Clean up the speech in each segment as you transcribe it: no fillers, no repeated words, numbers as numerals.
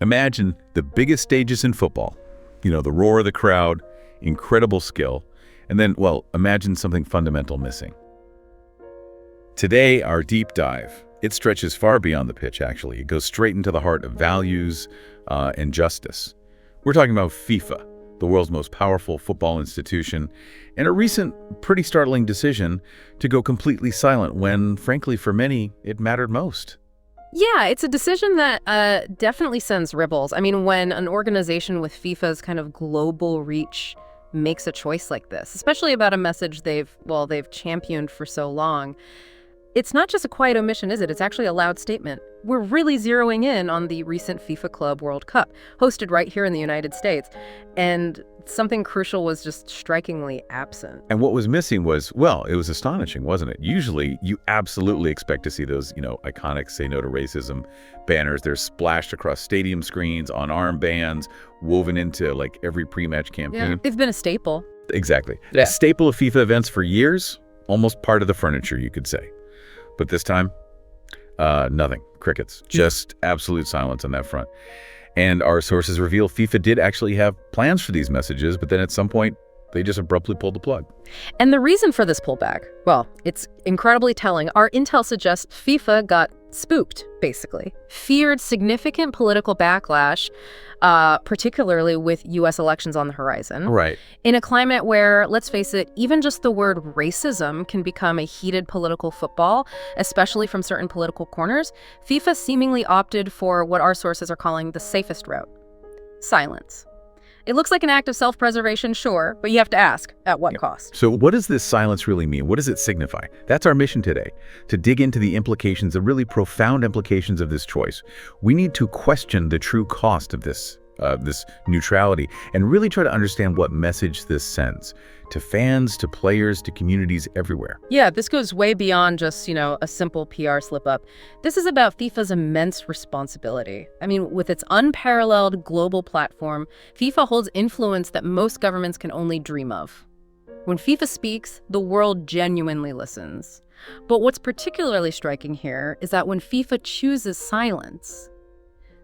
Imagine the biggest stages in football. The roar of the crowd, incredible skill, and then, well, imagine something fundamental missing. Today, our deep dive, it stretches far beyond the pitch, actually. It goes straight into the heart of values and justice. We're talking about FIFA, the world's most powerful football institution, and a recent, pretty startling decision to go completely silent when, frankly, for many, it mattered most. Yeah, it's a decision that definitely sends ripples. I mean, when an organization with FIFA's kind of global reach makes a choice like this, especially about a message they've championed for so long, it's not just a quiet omission, is it? It's actually a loud statement. We're really zeroing in on the recent FIFA Club World Cup, hosted right here in the United States. And something crucial was just strikingly absent. And what was missing was, well, it was astonishing, wasn't it? Usually, you absolutely expect to see those, iconic Say No to Racism banners. They're splashed across stadium screens, on armbands, woven into, every pre-match campaign. Yeah, they've been a staple. Exactly. Yeah. A staple of FIFA events for years, almost part of the furniture, you could say. But this time, nothing. Crickets. Just absolute silence on that front. And our sources reveal FIFA did actually have plans for these messages, but then at some point, they just abruptly pulled the plug. And the reason for this pullback, well, it's incredibly telling. Our intel suggests FIFA got spooked, basically. Feared significant political backlash, particularly with U.S. elections on the horizon. Right. In a climate where, let's face it, even just the word racism can become a heated political football, especially from certain political corners, FIFA seemingly opted for what our sources are calling the safest route: silence. It looks like an act of self-preservation, sure, but you have to ask, at what cost? So what does this silence really mean? What does it signify? That's our mission today, to dig into the implications, the really profound implications of this choice. We need to question the true cost of this neutrality and really try to understand what message this sends to fans, to players, to communities everywhere. Yeah, this goes way beyond just, a simple PR slip-up. This is about FIFA's immense responsibility. I mean, with its unparalleled global platform, FIFA holds influence that most governments can only dream of. When FIFA speaks, the world genuinely listens. But what's particularly striking here is that when FIFA chooses silence,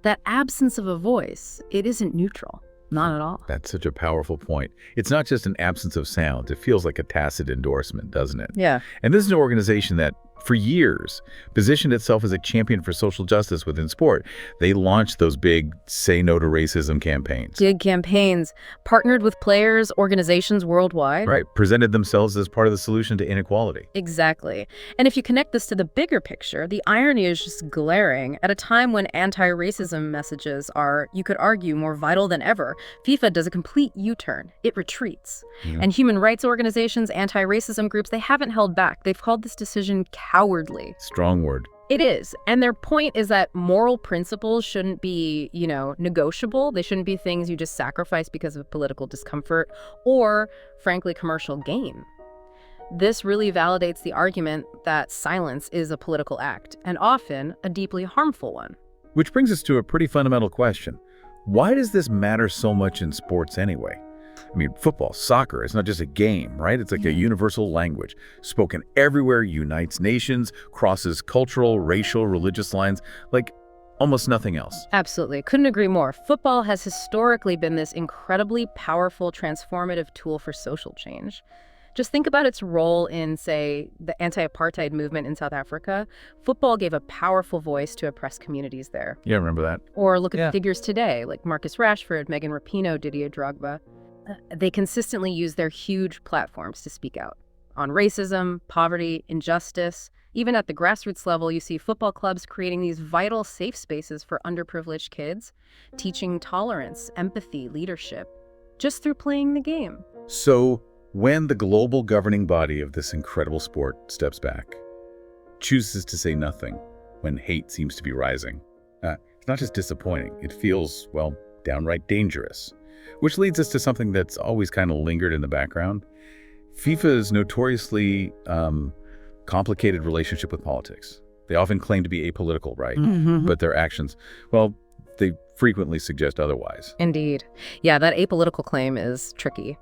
that absence of a voice, it isn't neutral. Not at all. That's such a powerful point. It's not just an absence of sound. It feels like a tacit endorsement, doesn't it? Yeah. And this is an organization that, for years, positioned itself as a champion for social justice within sport. They launched those big Say No to Racism campaigns. Big campaigns, partnered with players, organizations worldwide. Right. Presented themselves as part of the solution to inequality. Exactly. And if you connect this to the bigger picture, the irony is just glaring. At a time when anti-racism messages are, you could argue, more vital than ever, FIFA does a complete U-turn. It retreats. And human rights organizations, anti-racism groups, they haven't held back. They've called this decision cowardly. Strong word. It is. And their point is that moral principles shouldn't be, negotiable. They shouldn't be things you just sacrifice because of political discomfort or, frankly, commercial gain. This really validates the argument that silence is a political act, and often a deeply harmful one. Which brings us to a pretty fundamental question. Why does this matter so much in sports anyway? I mean, football, soccer, it's not just a game, right? It's like a universal language, spoken everywhere, unites nations, crosses cultural, racial, religious lines, like almost nothing else. Absolutely. Couldn't agree more. Football has historically been this incredibly powerful, transformative tool for social change. Just think about its role in, say, the anti-apartheid movement in South Africa. Football gave a powerful voice to oppressed communities there. Yeah, remember that. Or look at figures today, like Marcus Rashford, Megan Rapinoe, Didier Drogba. They consistently use their huge platforms to speak out on racism, poverty, injustice. Even at the grassroots level, you see football clubs creating these vital safe spaces for underprivileged kids, teaching tolerance, empathy, leadership, just through playing the game. So when the global governing body of this incredible sport steps back, chooses to say nothing when hate seems to be rising, it's not just disappointing. It feels, well, downright dangerous. Which leads us to something that's always kind of lingered in the background. FIFA's notoriously complicated relationship with politics. They often claim to be apolitical, right? But their actions, well, they frequently suggest otherwise. Indeed. Yeah, that apolitical claim is tricky.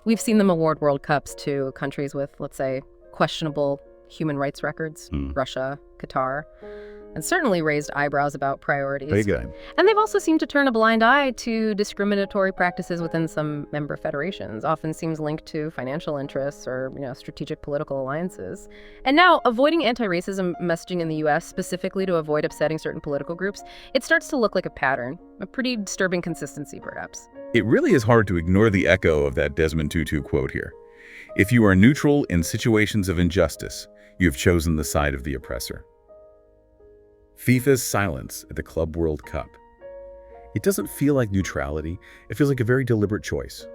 We've seen them award World Cups to countries with, let's say, questionable human rights records, Russia, Qatar. and certainly raised eyebrows about priorities. Big time. And they've also seemed to turn a blind eye to discriminatory practices within some member federations, often seems linked to financial interests or, strategic political alliances. And now, avoiding anti-racism messaging in the US, specifically to avoid upsetting certain political groups, it starts to look like a pattern, a pretty disturbing consistency, perhaps. It really is hard to ignore the echo of that Desmond Tutu quote here. If you are neutral in situations of injustice, you have chosen the side of the oppressor. FIFA's silence at the Club World Cup. It doesn't feel like neutrality, it feels like a very deliberate choice.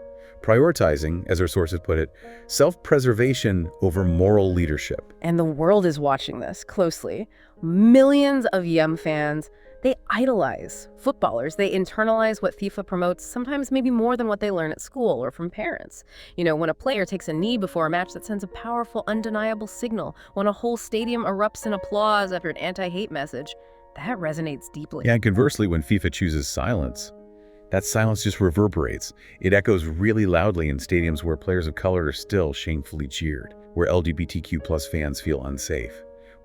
Prioritizing, as our sources put it, self-preservation over moral leadership. And the world is watching this closely. Millions of Yem fans, they idolize footballers. They internalize what FIFA promotes, sometimes maybe more than what they learn at school or from parents. When a player takes a knee before a match, that sends a powerful, undeniable signal. When a whole stadium erupts in applause after an anti-hate message, that resonates deeply. Yeah, and conversely, when FIFA chooses silence, that silence just reverberates. It echoes really loudly in stadiums where players of color are still shamefully jeered, where LGBTQ+ fans feel unsafe,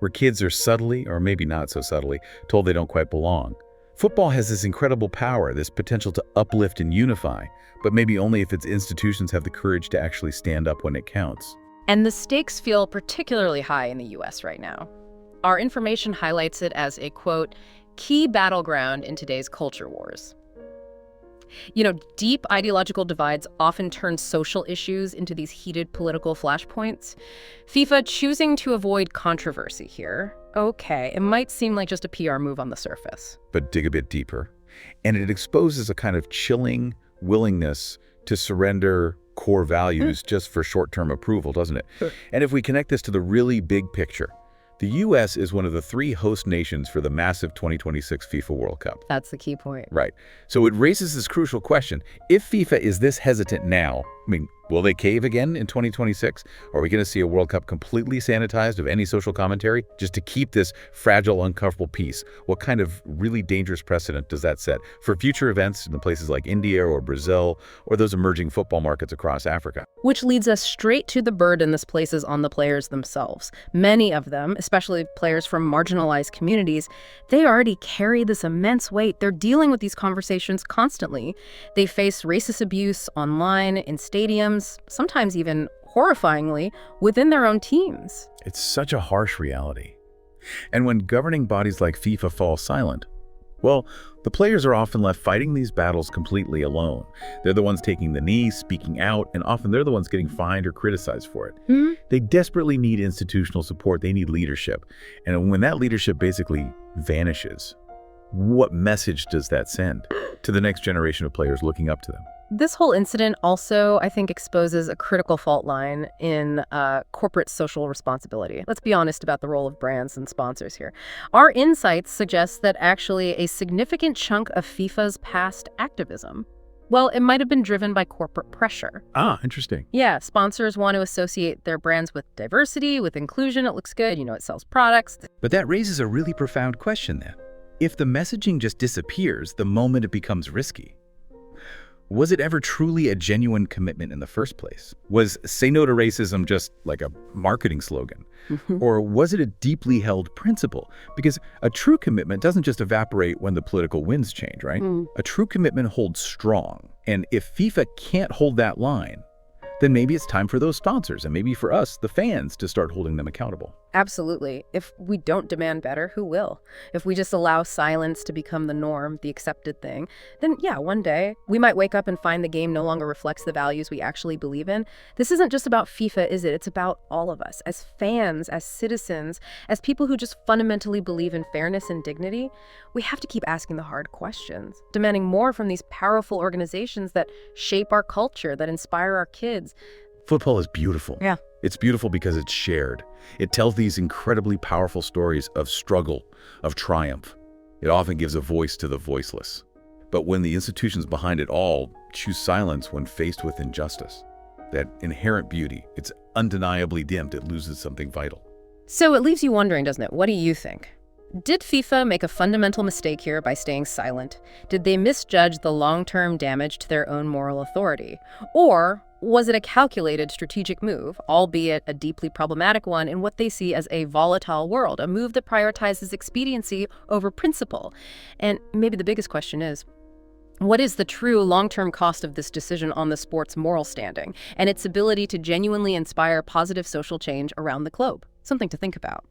where kids are subtly, or maybe not so subtly, told they don't quite belong. Football has this incredible power, this potential to uplift and unify, but maybe only if its institutions have the courage to actually stand up when it counts. And the stakes feel particularly high in the US right now. Our information highlights it as a, quote, key battleground in today's culture wars. Deep ideological divides often turn social issues into these heated political flashpoints. FIFA choosing to avoid controversy here. Okay, it might seem like just a PR move on the surface. But dig a bit deeper, and it exposes a kind of chilling willingness to surrender core values just for short-term approval, doesn't it? Sure. And if we connect this to the really big picture, the U.S. is one of the 3 host nations for the massive 2026 FIFA World Cup. That's the key point. Right. So it raises this crucial question. If FIFA is this hesitant now, will they cave again in 2026? Are we going to see a World Cup completely sanitized of any social commentary just to keep this fragile, uncomfortable peace? What kind of really dangerous precedent does that set for future events in the places like India or Brazil or those emerging football markets across Africa? Which leads us straight to the burden this places on the players themselves. Many of them, especially players from marginalized communities, they already carry this immense weight. They're dealing with these conversations constantly. They face racist abuse online, in stadiums, sometimes even horrifyingly within their own teams. It's such a harsh reality. And when governing bodies like FIFA fall silent, well, the players are often left fighting these battles completely alone. They're the ones taking the knee, speaking out, and often they're the ones getting fined or criticized for it. They desperately need institutional support. They need leadership. And when that leadership basically vanishes, what message does that send to the next generation of players looking up to them? This whole incident also, I think, exposes a critical fault line in corporate social responsibility. Let's be honest about the role of brands and sponsors here. Our insights suggest that actually a significant chunk of FIFA's past activism, well, it might have been driven by corporate pressure. Ah, interesting. Yeah, sponsors want to associate their brands with diversity, with inclusion. It looks good, it sells products. But that raises a really profound question then. If the messaging just disappears the moment it becomes risky, was it ever truly a genuine commitment in the first place? Was "say no to racism" just like a marketing slogan? Or was it a deeply held principle? Because a true commitment doesn't just evaporate when the political winds change, right? A true commitment holds strong. And if FIFA can't hold that line, then maybe it's time for those sponsors and maybe for us, the fans, to start holding them accountable. Absolutely. If we don't demand better, who will? If we just allow silence to become the norm, the accepted thing, then yeah, one day we might wake up and find the game no longer reflects the values we actually believe in. This isn't just about FIFA, is it? It's about all of us, as fans, as citizens, as people who just fundamentally believe in fairness and dignity. We have to keep asking the hard questions, demanding more from these powerful organizations that shape our culture, that inspire our kids. Football is beautiful. Yeah. It's beautiful because it's shared. It tells these incredibly powerful stories of struggle, of triumph. It often gives a voice to the voiceless. But when the institutions behind it all choose silence when faced with injustice, that inherent beauty, it's undeniably dimmed, it loses something vital. So it leaves you wondering, doesn't it? What do you think? Did FIFA make a fundamental mistake here by staying silent? Did they misjudge the long-term damage to their own moral authority? Or was it a calculated strategic move, albeit a deeply problematic one in what they see as a volatile world, a move that prioritizes expediency over principle? And maybe the biggest question is, what is the true long-term cost of this decision on the sport's moral standing and its ability to genuinely inspire positive social change around the globe? Something to think about.